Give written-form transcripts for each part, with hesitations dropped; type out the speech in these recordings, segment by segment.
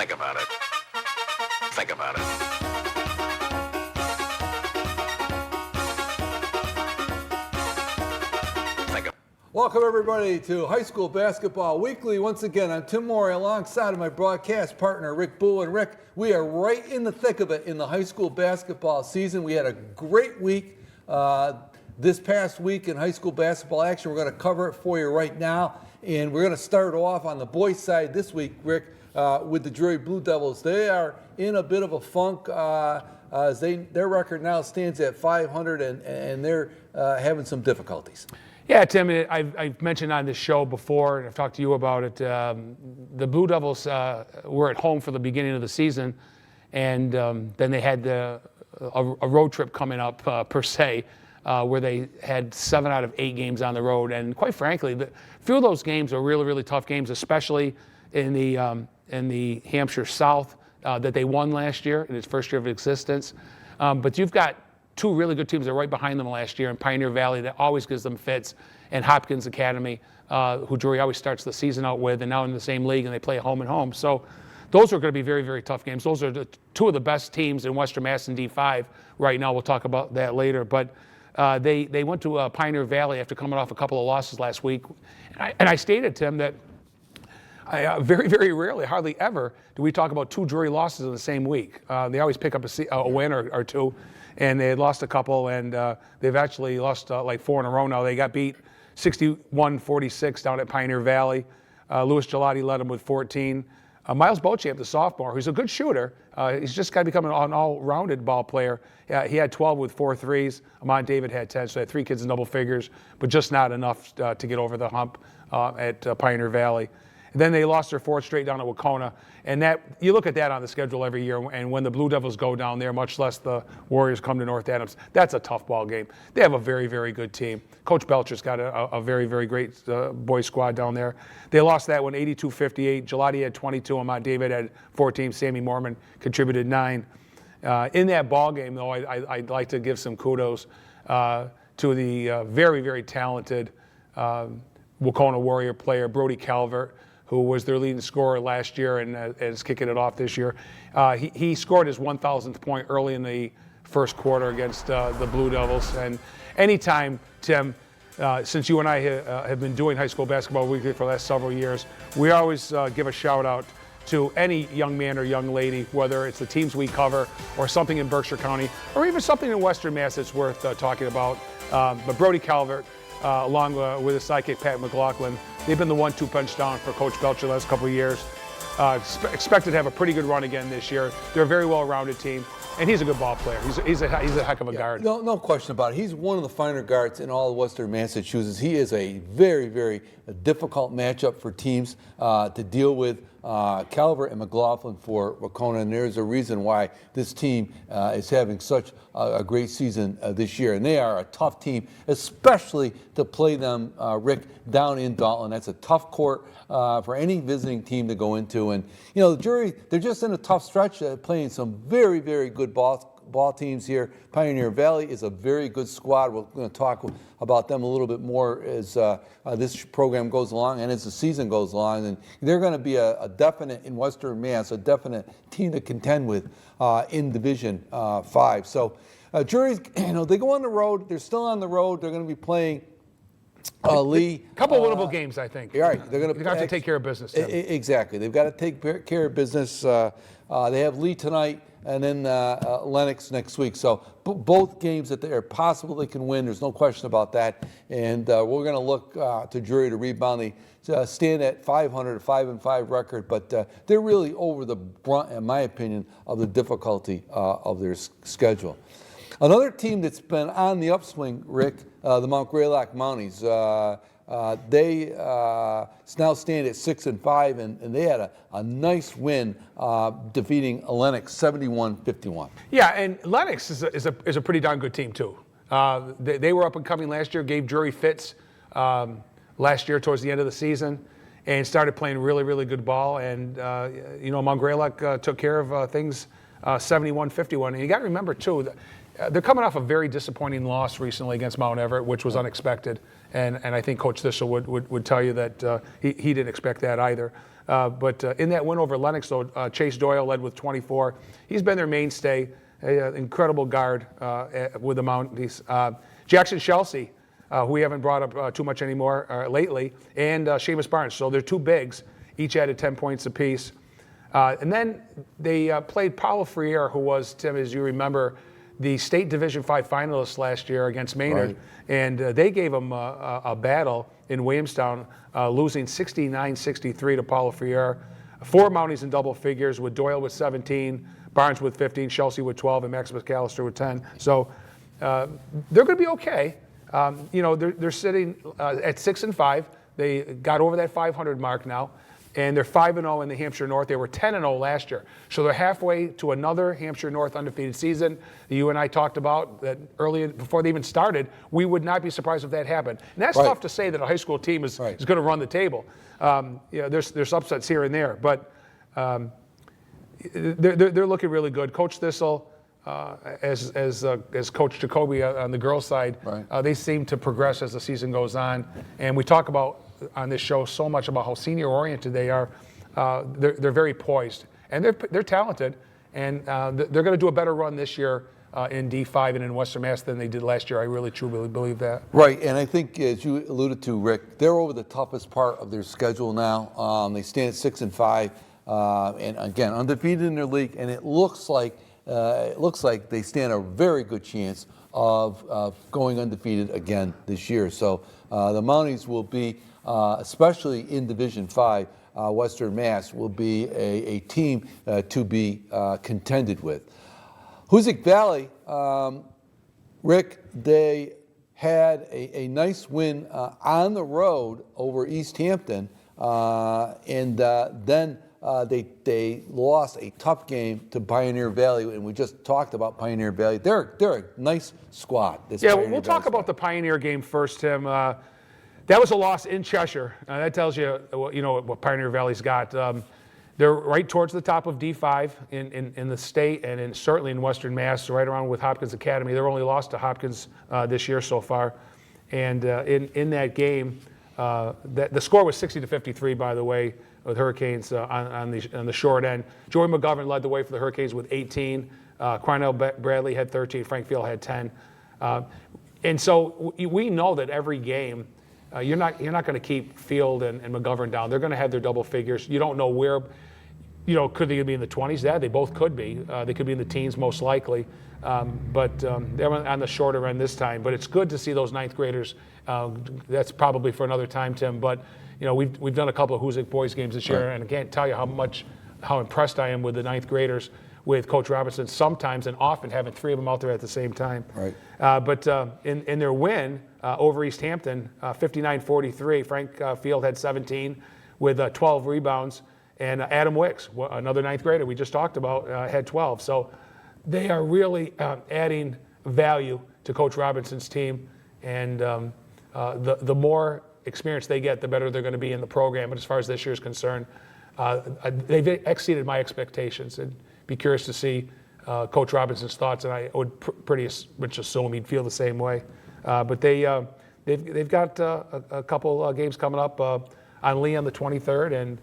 Think about it. Think about it. Welcome everybody to High School Basketball Weekly. Once again, I'm Tim Morey alongside of my broadcast partner, Rick Bull. And Rick, we are right in the thick of it in the high school basketball season. We had a great week this past week in high school basketball action. We're going to cover it for you right now. And we're going to start off on the boys' side this week, Rick, with the Drury Blue Devils. They are in a bit of a funk as their record now stands at 500 and they're having some difficulties. Yeah, Tim, I've mentioned on this show before, and I've talked to you about it. The Blue Devils were at home for the beginning of the season, and then they had a road trip coming up, per se, where they had 7 out of 8 games on the road. And quite frankly, a few of those games are really, really tough games, especially in the Hampshire South that they won last year in its first year of existence. But you've got 2 really good teams that are right behind them last year in Pioneer Valley that always gives them fits, and Hopkins Academy, who Drury always starts the season out with, and now in the same league, and they play home and home. So those are going to be very, very tough games. Those are 2 of the best teams in Western Mass in D5 right now. We'll talk about that later. But they went to Pioneer Valley after coming off a couple of losses last week. And I stated, Tim, that very, very rarely, hardly ever, do we talk about 2 Drury losses in the same week. They always pick up a win or 2. And they had lost a couple, and they've actually lost like 4 in a row now. They got beat 61-46 down at Pioneer Valley. Louis Gelati led them with 14. Miles Beauchamp, the sophomore, who's a good shooter, he's just got to become an all-rounded ball player. He had 12 with 4 threes. Amon David had 10, so they had 3 kids in double figures, but just not enough to get over the hump at Pioneer Valley. And then they lost their 4th straight down at Wacona. And that you look at that on the schedule every year, and when the Blue Devils go down there, much less the Warriors come to North Adams, that's a tough ball game. They have a very, very good team. Coach Belcher's got a very, very great boys squad down there. They lost that one 82-58. Gelati had 22. Amon David had 14. Sammy Mormon contributed 9. In that ball game, though, I'd like to give some kudos to the very, very talented Wacona Warrior player, Brody Calvert, who was their leading scorer last year and is kicking it off this year. He scored his 1,000th point early in the first quarter against the Blue Devils. And anytime, Tim, since you and I have been doing High School Basketball Weekly for the last several years, we always give a shout out to any young man or young lady, whether it's the teams we cover or something in Berkshire County or even something in Western Mass that's worth talking about. But Brody Calvert, along with his sidekick Pat McLaughlin, they've been the 1-2 punch down for Coach Belcher the last couple of years. Expected to have a pretty good run again this year. They're a very well-rounded team, and he's a good ball player. He's a heck of a guard. No question about it. He's one of the finer guards in all of Western Massachusetts. He is a very, very difficult matchup for teams to deal with. Calvert and McLaughlin for Wacona, and there's a reason why this team is having such a great season this year. And they are a tough team, especially to play them, Rick, down in Dalton. That's a tough court for any visiting team to go into. And, you know, the Drury, they're just in a tough stretch playing some very, very good ball teams here. Pioneer Valley is a very good squad. We're going to talk about them a little bit more as this program goes along and as the season goes along. And they're going to be a definite, in Western Mass, a definite team to contend with in Division 5. So Drury, you know, they go on the road. They're still on the road. They're going to be playing Lee. A couple of winnable games, I think. Right. They're going to have to take care of business, Tim. Exactly. They've got to take care of business. They have Lee tonight and then Lennox next week. So both games that they are possible they can win. There's no question about that. And we're going to look to Drury to rebound. They stand at 500, a 5-5 record, but they're really over the brunt, in my opinion, of the difficulty of their schedule. Another team that's been on the upswing, Rick, the Mount Greylock Mounties. They now stand at 6-5, and they had a nice win defeating Lennox 71-51. Yeah, and Lennox is a pretty darn good team too. They were up and coming last year, gave Drury fits last year towards the end of the season, and started playing really, really good ball. And Mount Greylock took care of things 71-51. And you got to remember too, they're coming off a very disappointing loss recently against Mount Everett, which was unexpected. And I think Coach Thistle would tell you that he didn't expect that either. But in that win over Lennox, though, Chase Doyle led with 24. He's been their mainstay, an incredible guard with the Mounties. Jackson Chelsea, who we haven't brought up too much anymore lately, and Seamus Barnes. So they're two bigs, each added 10 points apiece. And then they played Paulo Freire, who was, Tim, as you remember, the state Division V finalist last year against Maynard. Right. And they gave them a battle in Williamstown, losing 69-63 to Paulo Freire. 4 Mounties in double figures, with Doyle with 17, Barnes with 15, Chelsea with 12, and Max McAllister with 10. So they're going to be okay. They're sitting at 6-5. They got over that 500 mark now, and they're 5-0 in the Hampshire North. They were 10-0 last year, so they're halfway to another Hampshire North undefeated season. You and I talked about that earlier, before they even started. We would not be surprised if that happened. And that's tough to say that a high school team is going to run the table. There's upsets here and there, but they're looking really good. Coach Thistle, as Coach Jacoby on the girls' side, they seem to progress as the season goes on. And we talk about on this show so much about how senior-oriented they are. They're very poised, and they're talented, and they're going to do a better run this year in D5 and in Western Mass than they did last year. I really truly believe that. Right, and I think, as you alluded to, Rick, they're over the toughest part of their schedule now. They stand at 6-5, and again undefeated in their league, and it looks like they stand a very good chance of going undefeated again this year. So the Mounties will be, especially in Division V, Western Mass will be a team to be contended with. Hoosick Valley, Rick, they had a nice win on the road over East Hampton, and then they lost a tough game to Pioneer Valley, and we just talked about Pioneer Valley. They're a nice squad. We'll talk about the Pioneer game first, Tim. That was a loss in Cheshire. That tells you, what Pioneer Valley's got. They're right towards the top of D5 in the state, and certainly in Western Mass, right around with Hopkins Academy. They're only lost to Hopkins this year so far. And in that game, the score was 60-53, by the way, with Hurricanes on the short end. Joey McGovern led the way for the Hurricanes with 18. Cornell Bradley had 13. Frank Field had 10. And so we know that every game, you're not going to keep Field and McGovern down. They're going to have their double figures. You don't know where. Could they be in the 20s? Yeah, they both could be. They could be in the teens, most likely. But they're on the shorter end this time. But it's good to see those ninth graders. That's probably for another time, Tim. But we've done a couple of Hoosick boys games this year, and I can't tell you how impressed I am with the ninth graders, with Coach Robinson sometimes and often having 3 of them out there at the same time. Right. But in their win over East Hampton, 59-43, Frank Field had 17 with 12 rebounds, and Adam Wicks, another ninth grader we just talked about, had 12. So they are really adding value to Coach Robinson's team, and the more experience they get, the better they're going to be in the program. But as far as this year is concerned, they've exceeded my expectations. And be curious to see Coach Robinson's thoughts, and I would pretty much assume he'd feel the same way. But they've got a couple games coming up on Lee on the 23rd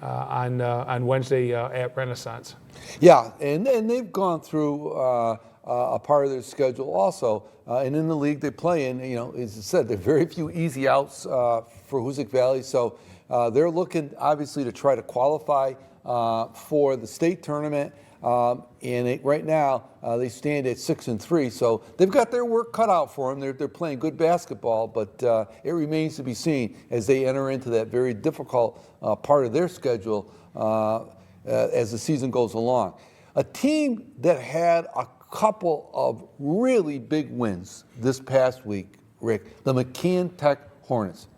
and on Wednesday at Renaissance. Yeah, and they've gone through a part of their schedule also, and in the league they play in, as I said, there are very few easy outs for Hoosick Valley, so they're looking obviously to try to qualify for the state tournament. Right now they stand at 6-3, so they've got their work cut out for them. They're playing good basketball, but it remains to be seen as they enter into that very difficult part of their schedule as the season goes along. A team that had a couple of really big wins this past week, Rick, the McKeon Tech Hornets.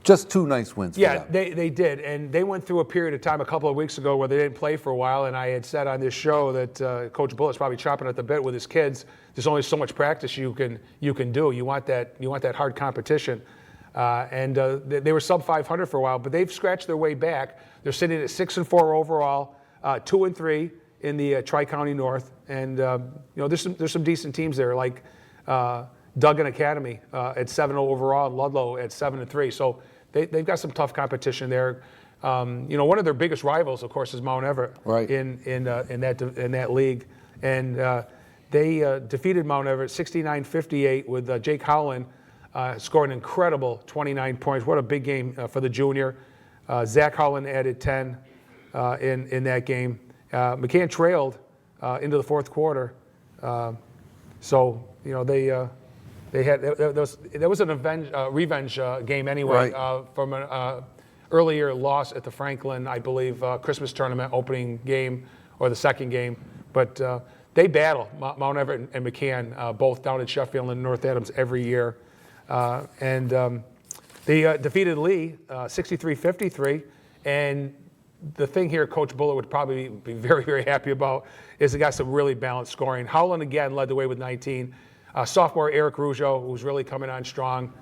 Just 2 nice wins for them. They did, and they went through a period of time a couple of weeks ago where they didn't play for a while, and I had said on this show that Coach Bullett's probably chopping at the bit with his kids. There's only so much practice you can do. You want that hard competition, and they were sub 500 for a while, but they've scratched their way back. They're sitting at 6-4 overall, 2-3 in the Tri-County North, and there's some decent teams there like Duggan Academy at 7-0 overall, and Ludlow at 7-3. So they've got some tough competition there. One of their biggest rivals, of course, is Mount Everett Right. in that league, and they defeated Mount Everett 69-58 with Jake Howland scoring an incredible 29 points. What a big game for the junior. Zach Howland added 10 in that game. McCann trailed into the fourth quarter, so they had there was an revenge game anyway Right. from an earlier loss at the Franklin, I believe, Christmas tournament opening game or the second game. But they battle, Mount Everett and McCann, both down in Sheffield and North Adams every year. They defeated Lee 63-53. And the thing here Coach Bullitt would probably be very, very happy about is they got some really balanced scoring. Howland again led the way with 19. Sophomore Eric Rougeau, who's really coming on strong,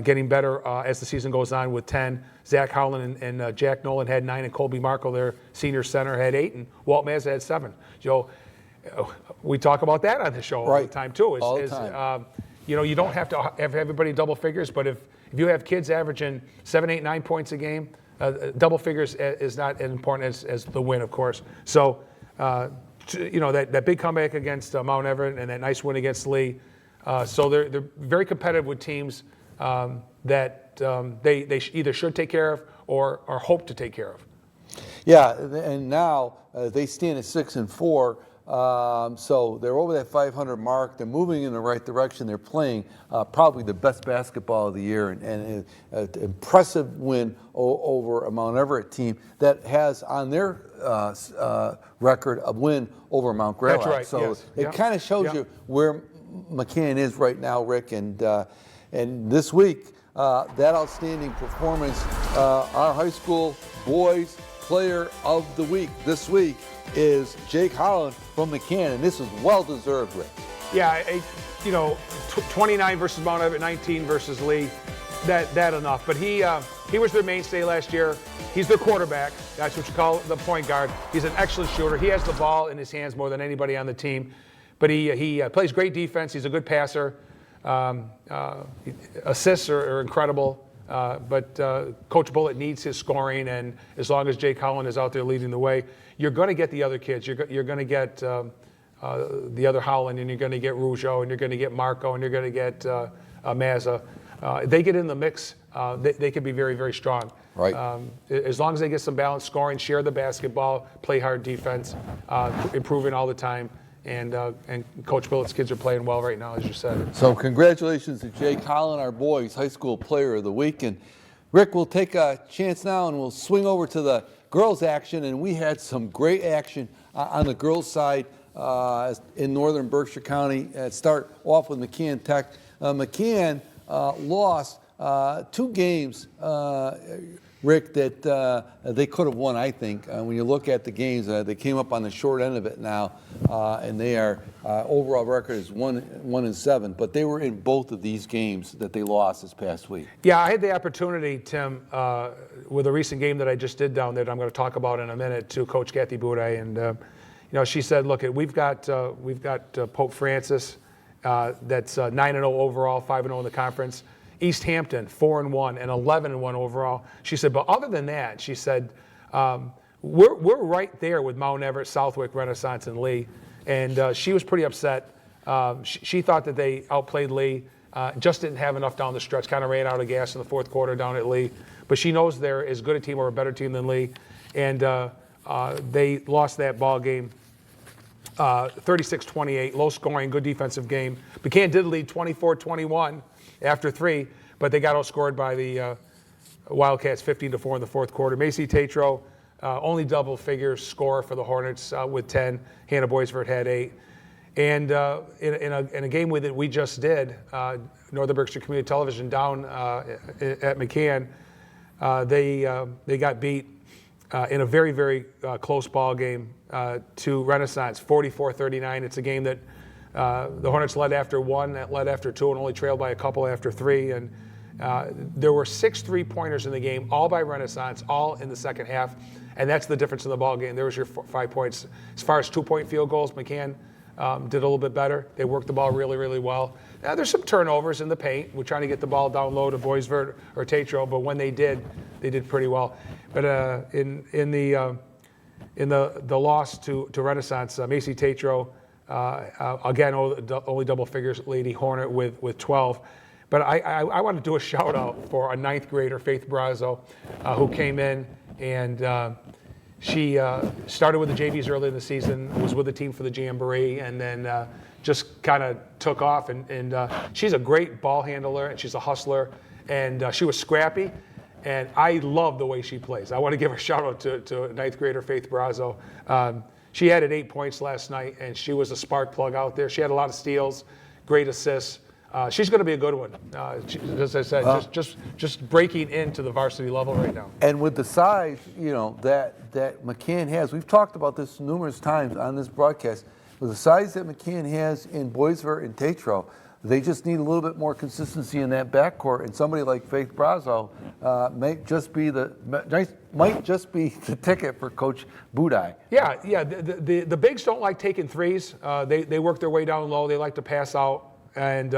getting better as the season goes on with 10. Zach Howland and Jack Nolan had 9, and Colby Markle, their senior center, had 8, and Walt Mazza had 7. We talk about that on the show all the time too. All the time. You don't have to have everybody double figures, but if you have kids averaging 7, 8, 9 points a game, double figures is not as important as the win, of course. So, that big comeback against Mount Everett and that nice win against Lee. So they're very competitive with teams that they either should take care of or hope to take care of. Yeah, and now they stand at 6-4. So they're over that 500 mark. They're moving in the right direction. They're playing probably the best basketball of the year, and an impressive win over a Mount Everett team that has on their record a win over Mount Greylock. That's right. So yes. it kind of shows you where McCann is right now, Rick. And this week, that outstanding performance, our high school boys player of the week this week is Jake Holland from McCann, and this is well-deserved, Rick. Yeah, 29 versus Mount Everett, 19 versus Lee, that enough. But he was their mainstay last year. He's their quarterback. That's what you call the point guard. He's an excellent shooter. He has the ball in his hands more than anybody on the team. But he plays great defense. He's a good passer. Assists are incredible. But Coach Bullitt needs his scoring, and as long as Jake Holland is out there leading the way, you're going to get the other kids. You're going to get the other Holland, and you're going to get Rougeau, and you're going to get Marco, and you're going to get Mazza. They get in the mix, they can be very, very strong. Right. As long as they get some balanced scoring, share the basketball, play hard defense, improving all the time. And Coach Bullitt's kids are playing well right now, as you said. So congratulations to Jake Holland, our boys high school player of the week. And Rick, we'll take a chance now and we'll swing over to the girls action. And we had some great action on the girls side in northern Berkshire County. Start off with McCann Tech. McCann lost 2 games, Rick, that they could have won, I think. When you look at the games, they came up on the short end of it now, and they are overall record is 1-7. But they were in both of these games that they lost this past week. Yeah, I had the opportunity, Tim, with a recent game that I just did down there that I'm going to talk about in a minute, to Coach Kathy Boudet, and she said, "Look, we've got Pope Francis, that's 9-0 overall, 5-0 in the conference." East Hampton, 4-1 and 11-1 overall. She said, but other than that, she said, we're right there with Mount Everett, Southwick, Renaissance, and Lee. And she was pretty upset. She thought that they outplayed Lee, just didn't have enough down the stretch, kind of ran out of gas in the fourth quarter down at Lee. But she knows they're as good a team or a better team than Lee. And they lost that ball game 36-28, low scoring, good defensive game. McCann did lead 24-21 after 3, but they got outscored by the Wildcats 15-4 in the fourth quarter. Macy Tatro, only double figures scorer for the Hornets with 10. Hannah Boisvert had 8. And in a game that we just did, Northern Berkshire Community Television down at McCann, they got beat in a very, very close ball game to Renaissance, 44-39. It's a game that the Hornets led after 1, that led after 2, and only trailed by a couple after 3. And there were 6 3-pointers in the game, all by Renaissance, all in the second half. And that's the difference in the ball game. There was your 5 points. As far as 2-point field goals, McCann did a little bit better. They worked the ball really, really well. Now, there's some turnovers in the paint. We're trying to get the ball down low to Boisvert or Tatro, but when they did pretty well. But in the loss to Renaissance, Macy Tatro, again, only double figures, Lady Hornet with 12. But I want to do a shout out for a 9th grader, Faith Brazo, who came in and she started with the JVs early in the season, was with the team for the Jamboree, and then just kind of took off. And she's a great ball handler, and she's a hustler, and she was scrappy. And I love the way she plays. I want to give a shout out to 9th grader Faith Brazo. She added 8 points last night, and she was a spark plug out there. She had a lot of steals, great assists. She's going to be a good one. As I said, just breaking into the varsity level right now. And with the size, that McCann has, we've talked about this numerous times on this broadcast. With the size that McCann has in Boisvert and Tatro, they just need a little bit more consistency in that backcourt. And somebody like Faith Brazo might just be the ticket for Coach Budai. Yeah. The bigs don't like taking threes. They work their way down low. They like to pass out. And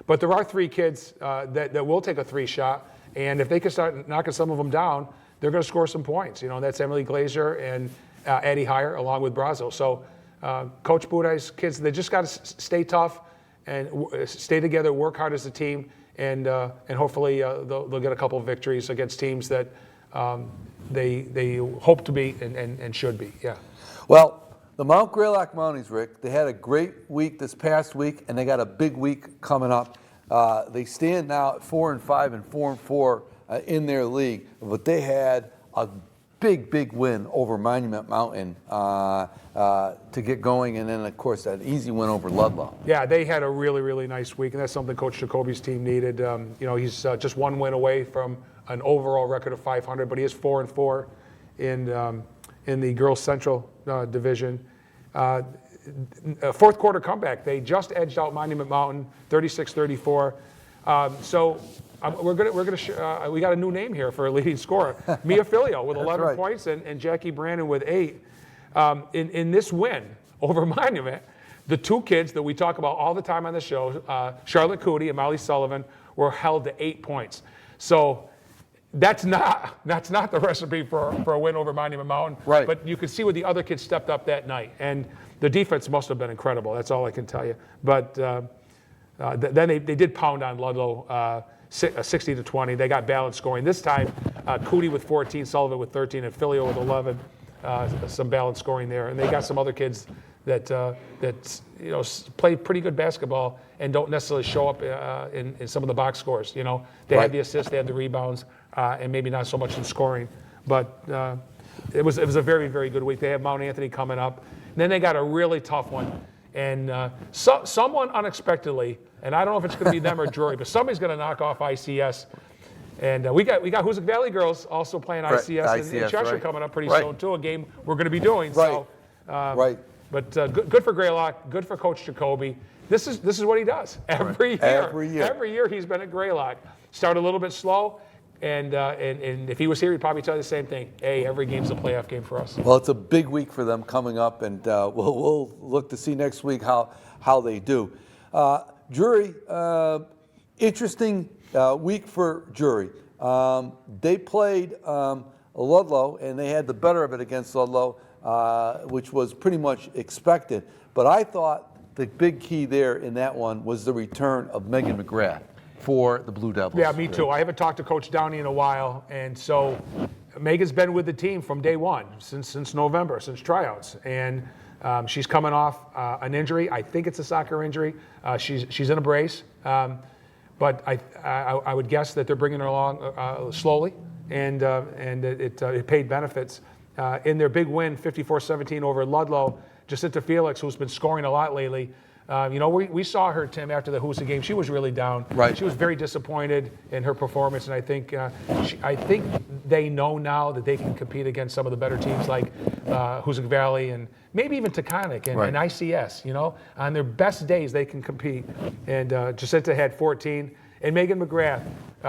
but there are 3 kids that will take a 3 shot, and if they can start knocking some of them down, they're going to score some points. That's Emily Glazier and Addie Heyer along with Brazo. So Coach Budai's kids, they just got to stay tough and stay together, work hard as a team, and hopefully they'll get a couple of victories against teams that they hope to beat and should be. Yeah. Well, the Mount Greylock Mounties, Rick, they had a great week this past week, and they got a big week coming up. They stand now at 4-5 and 4-4 in their league, but they had a big win over Monument Mountain to get going, and then, of course, an easy win over Ludlow. Yeah, they had a really, really nice week, and that's something Coach Jacoby's team needed. He's just 1 win away from an overall record of 500, but he is 4-4 in the Girls Central division. Fourth quarter comeback. They just edged out Monument Mountain, 36-34. We got a new name here for a leading scorer. Mia Filio with 11 points and Jackie Brandon with 8. In this win over Monument, the 2 kids that we talk about all the time on the show, Charlotte Cootie and Molly Sullivan, were held to 8 points. So that's not the recipe for a win over Monument Mountain. Right. But you could see where the other kids stepped up that night, and the defense must have been incredible. That's all I can tell you. But then they did pound on Ludlow 60-20. They got balanced scoring. This time, Cootie with 14, Sullivan with 13, and Filio with 11. Some balanced scoring there, and they got some other kids that play pretty good basketball and don't necessarily show up in some of the box scores. They had the assists, they had the rebounds, and maybe not so much in scoring. But it was a very, very good week. They have Mount Anthony coming up. And then they got a really tough one. And someone unexpectedly, and I don't know if it's going to be them or Drury, but somebody's going to knock off ICS. And we got Hoosick Valley girls also playing ICS in Cheshire coming up pretty soon too. A game we're going to be doing. So, But good for Greylock. Good for Coach Jacoby. This is what he does every year. Every year he's been at Greylock. Start a little bit slow. And if he was here, he'd probably tell you the same thing. Hey, every game's a playoff game for us. Well, it's a big week for them coming up, and we'll look to see next week how they do. Drury, interesting week for Drury. They played Ludlow, and they had the better of it against Ludlow, which was pretty much expected. But I thought the big key there in that one was the return of Megan McGrath for the Blue Devils. Yeah, me too. I haven't talked to Coach Downey in a while, and so Megan's been with the team from day one, since November, since tryouts, and she's coming off an injury. I think it's a soccer injury. She's in a brace, but I would guess that they're bringing her along slowly, and it paid benefits. In their big win, 54-17 over Ludlow, Jacinta Felix, who's been scoring a lot lately. We saw her, Tim, after the Hoosa game. She was really down. Right. She was very disappointed in her performance, and I think they know now that they can compete against some of the better teams like Hoosick Valley and maybe even Taconic and ICS. On their best days, they can compete. And Jacinta had 14, and Megan McGrath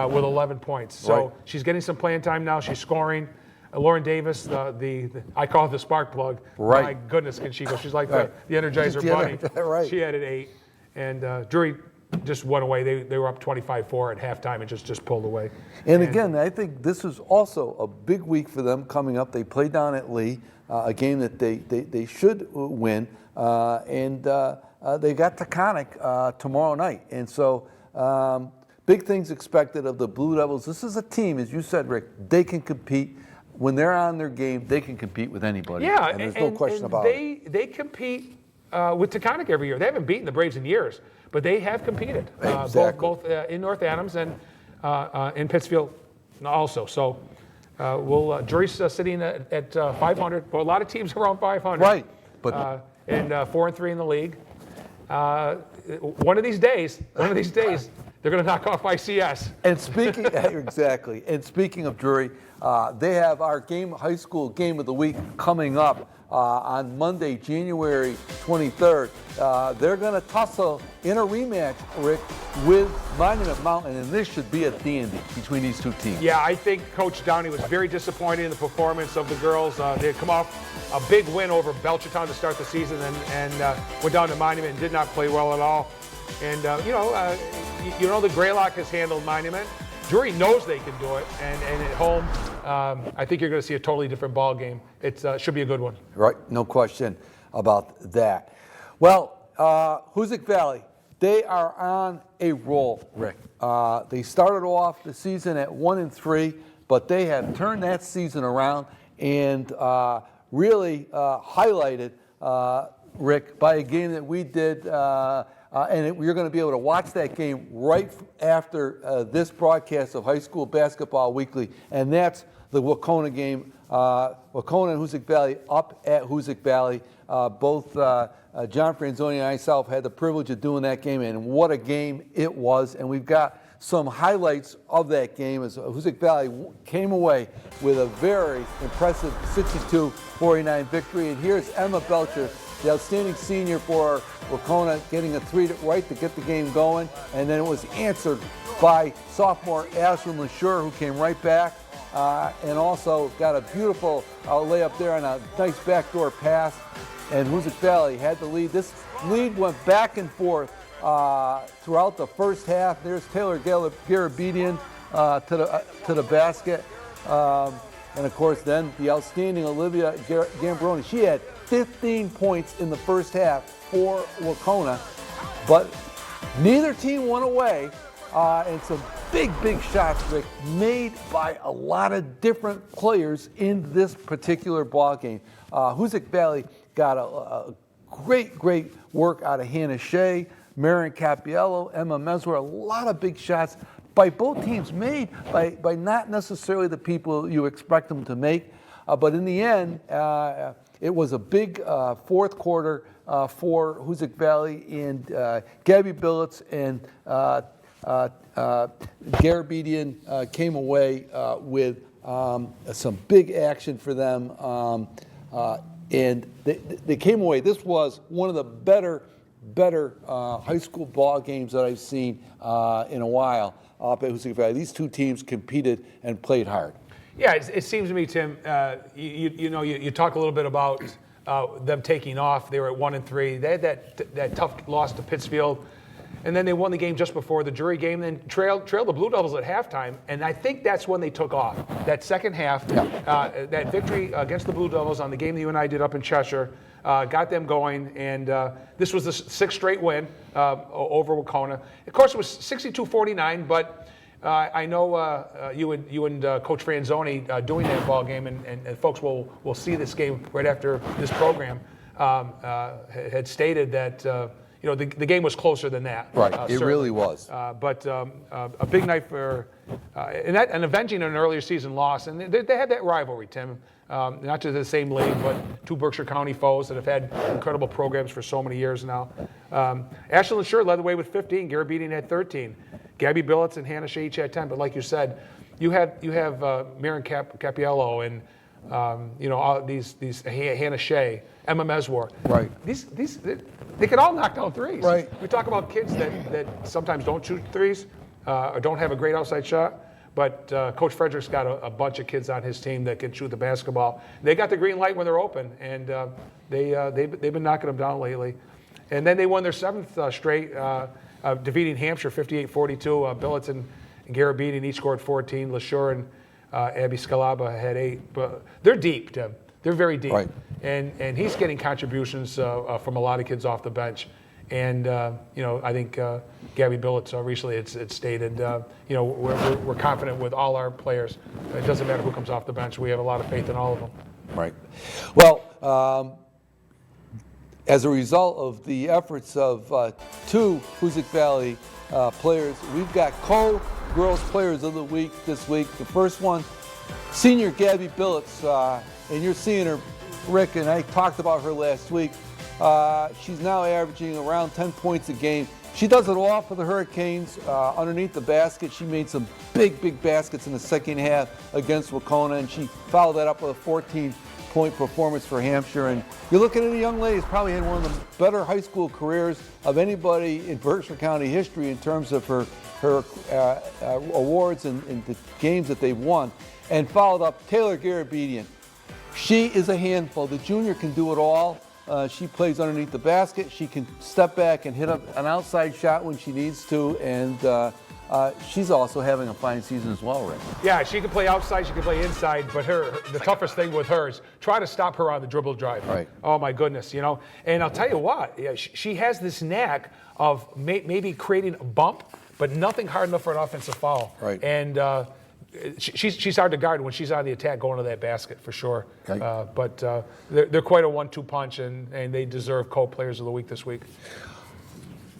with 11 points. So she's getting some playing time now. She's scoring. Lauren Davis, I call her the spark plug. Right. My goodness, can she go? She's like Right. the Energizer The Bunny. right. She had an 8, and Drury just went away. They were up 25-4 at halftime and just pulled away. And again, I think this is also a big week for them coming up. They play down at Lee, a game that they should win, and they got Taconic tomorrow night. And so big things expected of the Blue Devils. This is a team, as you said, Rick, they can compete. When they're on their game, they can compete with anybody. Yeah, and there's no question about it. They compete with Taconic every year. They haven't beaten the Braves in years, but they have competed, Exactly. both in North Adams and in Pittsfield also. So Drury's sitting at 500. Well, a lot of teams are around 500. Right, but and 4-3 in the league. One of these days, they're going to knock off ICS. And speaking exactly, and speaking of Drury, they have our high school game of the week coming up on Monday, January 23rd. They're going to tussle in a rematch, Rick, with Monument Mountain, and this should be a dandy between these two teams. Yeah, I think Coach Downey was very disappointed in the performance of the girls. They had come off a big win over Belchertown to start the season and went down to Monument and did not play well at all. And, the Greylock has handled Monument. Drury knows they can do it, and at home, I think you're going to see a totally different ball game. It should be a good one. Right, no question about that. Well, Hoosick Valley, they are on a roll, Rick. They started off the season at 1-3, but they have turned that season around and really highlighted, Rick, by a game that we did. You're going to be able to watch that game right after this broadcast of High School Basketball Weekly, and that's the Wacona game. Wacona and Hoosick Valley up at Hoosick Valley. Both John Franzoni and myself had the privilege of doing that game, and what a game it was. And we've got some highlights of that game as Hoosick Valley came away with a very impressive 62-49 victory. And here's Emma Belcher, the outstanding senior for Wacona, getting a 3 right to get the game going. And then it was answered by sophomore Ashlyn LaSure, who came right back and also got a beautiful layup there and a nice backdoor pass. And Hoosick Valley had the lead. This lead went back and forth throughout the first half. There's Taylor Garabedian to the basket. And of course, then the outstanding Olivia Gambroni. She had 15 points in the first half for Wacona, but neither team went away. And some big shots, Rick, made by a lot of different players in this particular ball game. Hoosick Valley got a great work out of Hannah Shea, Marion Capiello, Emma Meswer, a lot of big shots by both teams made by not necessarily the people you expect them to make. But in the end, it was a big fourth quarter for Hoosick Valley, and Gabby Billets and Garabedian came away with some big action for them. And they came away. This was one of the better high school ball games that I've seen in a while up at Hoosick Valley. These two teams competed and played hard. Yeah, it seems to me, Tim, you talk a little bit about them taking off. They were at 1-3. They had that tough loss to Pittsfield, and then they won the game just before the Drury game, then trailed the Blue Devils at halftime, and I think that's when they took off. That second half, that victory against the Blue Devils on the game that you and I did up in Cheshire, got them going, and this was the sixth straight win over Wacona. Of course, it was 62-49, but I know you and Coach Franzoni doing that ball game, and folks will see this game right after this program, had stated that the game was closer than that. Right, it really was. But a big night for and avenging an earlier season loss, and they had that rivalry, Tim. Not just the same league, but two Berkshire County foes that have had incredible programs for so many years now. Ashlyn LaSure led the way with 15, Garabedian had 13. Gabby Billets and Hannah Shea each had 10. But like you said, you have Marion Capiello and all these Hannah Shea, Emma Meswer. Right. They can all knock down threes. Right. We talk about kids that sometimes don't shoot threes or don't have a great outside shot. But Coach Frederick's got a bunch of kids on his team that can shoot the basketball. They got the green light when they're open, and they've been knocking them down lately. And then they won their 7th straight, defeating Hampshire 58-42. Billets and Garabedian each scored 14. LaSure and Abby Scalaba had 8. But they're deep, Tim. They're very deep. Right. And he's getting contributions from a lot of kids off the bench. And, I think Gabby Billets recently it's stated, we're confident with all our players. It doesn't matter who comes off the bench. We have a lot of faith in all of them. Right. Well, as a result of the efforts of 2 Hoosick Valley players, we've got co-girls players of the week this week. The first one, senior Gabby Billets, and you're seeing her, Rick, and I talked about her last week. She's now averaging around 10 points a game. She does it all for the Hurricanes. Underneath the basket, she made some big baskets in the second half against Wacona, and she followed that up with a 14-point performance for Hampshire. And you're looking at a young lady who's probably had one of the better high school careers of anybody in Berkshire County history in terms of her awards and the games that they've won. And followed up Taylor Garabedian. She is a handful. The junior can do it all. She plays underneath the basket. She can step back and hit an outside shot when she needs to, and she's also having a fine season as well, Rick. Yeah, she can play outside, she can play inside, but the toughest thing with her is try to stop her on the dribble drive. Right. Oh my goodness, And I'll tell you what, she has this knack of maybe creating a bump, but nothing hard enough for an offensive foul. Right. And she's hard to guard when she's on the attack going to that basket for sure. Okay. But they're quite a 1-2 punch, and they deserve co-players of the week this week.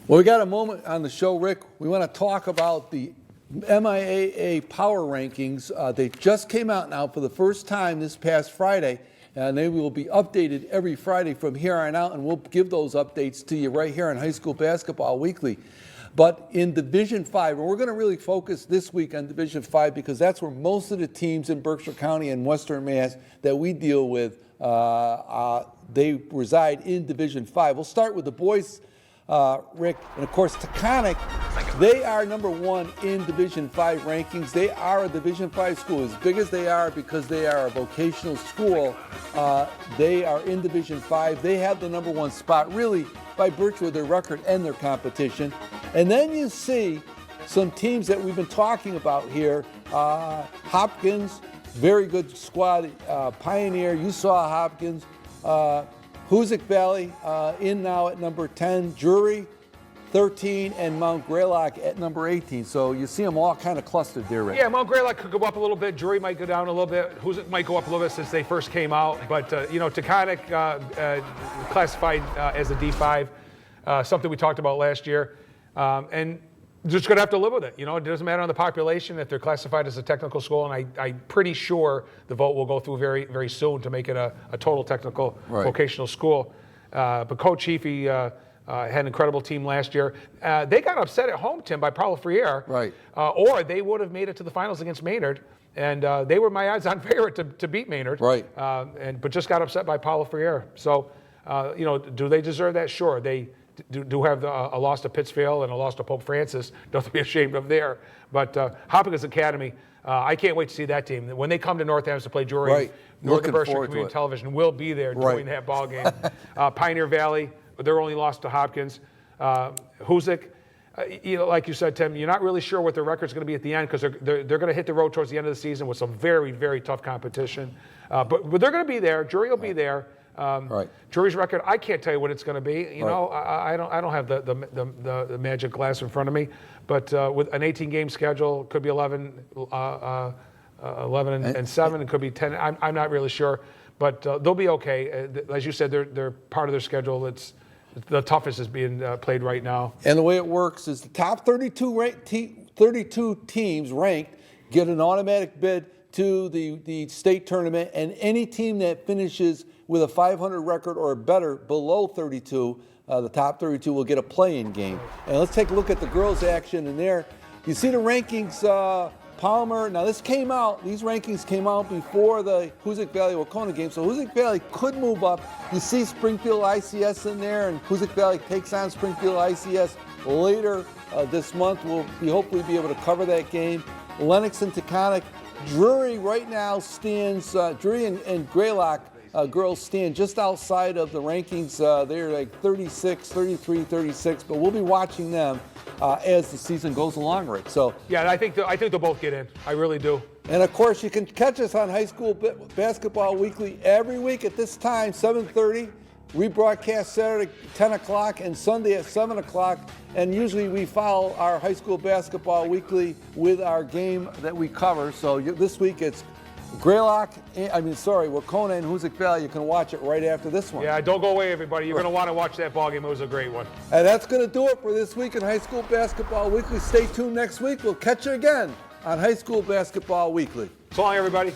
Well, we got a moment on the show, Rick. We want to talk about the MIAA Power Rankings. They just came out now for the first time this past Friday, and they will be updated every Friday from here on out, and we'll give those updates to you right here on High School Basketball Weekly. But in Division 5, and we're going to really focus this week on Division 5 because that's where most of the teams in Berkshire County and Western Mass that we deal with, they reside in Division 5. We'll start with the boys, Rick, and of course Taconic. They are number 1 in Division 5 rankings. They are a Division 5 school. As big as they are because they are a vocational school, they are in Division 5. They have the number 1 spot really by virtue of their record and their competition. And then you see some teams that we've been talking about here. Hopkins, very good squad. Pioneer, you saw Hopkins. Hoosick Valley in now at number 10. Drury, 13, and Mount Greylock at number 18. So you see them all kind of clustered there, Rick. Yeah, Mount Greylock could go up a little bit. Drury might go down a little bit. Hoosick might go up a little bit since they first came out. But, Taconic classified as a D5, something we talked about last year. And just going to have to live with it. It doesn't matter on the population if they're classified as a technical school, and I'm pretty sure the vote will go through very, very soon to make it a total technical vocational school. But Coach Heafy had an incredible team last year. They got upset at home, Tim, by Paula Freire. Right. Or they would have made it to the finals against Maynard, and they were my odds-on favorite to beat Maynard. Right. But just got upset by Paula Freire. So, do they deserve that? Sure. They do have a loss to Pittsfield and a loss to Pope Francis. Don't be ashamed of there. But Hopkins Academy, I can't wait to see that team. When they come to Northampton to play Drury, Northern Berkshire Community Television will be there doing that ball game. Pioneer Valley, their only loss to Hopkins. Hoosick, like you said, Tim, you're not really sure what their record's going to be at the end because they're going to hit the road towards the end of the season with some very, very tough competition. But they're going to be there. Drury will be there. Drury's record, I can't tell you what it's going to be. I don't have the magic glass in front of me, but with an 18-game schedule, it could be 11 and 7, it could be 10. I'm not really sure, but they'll be okay. As you said, they're part of their schedule. It's the toughest is being played right now. And the way it works is the top 32 teams ranked get an automatic bid to the state tournament, and any team that finishes with a 500 record or better below 32, the top 32 will get a play-in game. And let's take a look at the girls' action in there. You see the rankings, Palmer. Now these rankings came out before the Hoosick Valley Wacona game, so Hoosick Valley could move up. You see Springfield ICS in there, and Hoosick Valley takes on Springfield ICS later this month. We'll hopefully be able to cover that game. Lennox and Taconic. Drury right now stands, Drury and Greylock girls stand just outside of the rankings. They're like 36, 33, 36, but we'll be watching them as the season goes along, Rick. So Yeah, I think they'll both get in. I really do. and of course, you can catch us on High School Basketball Weekly every week at this time, 7:30. Rebroadcast Saturday 10 o'clock and Sunday at 7 o'clock. And usually we follow our High School Basketball Weekly with our game that we cover. So this week it's Wacona and Hoosick Valley. You can watch it right after this one. Yeah, don't go away, everybody. You're going to want to watch that ball game. It was a great one. And that's going to do it for this week in High School Basketball Weekly. Stay tuned next week. We'll catch you again on High School Basketball Weekly. So long, everybody.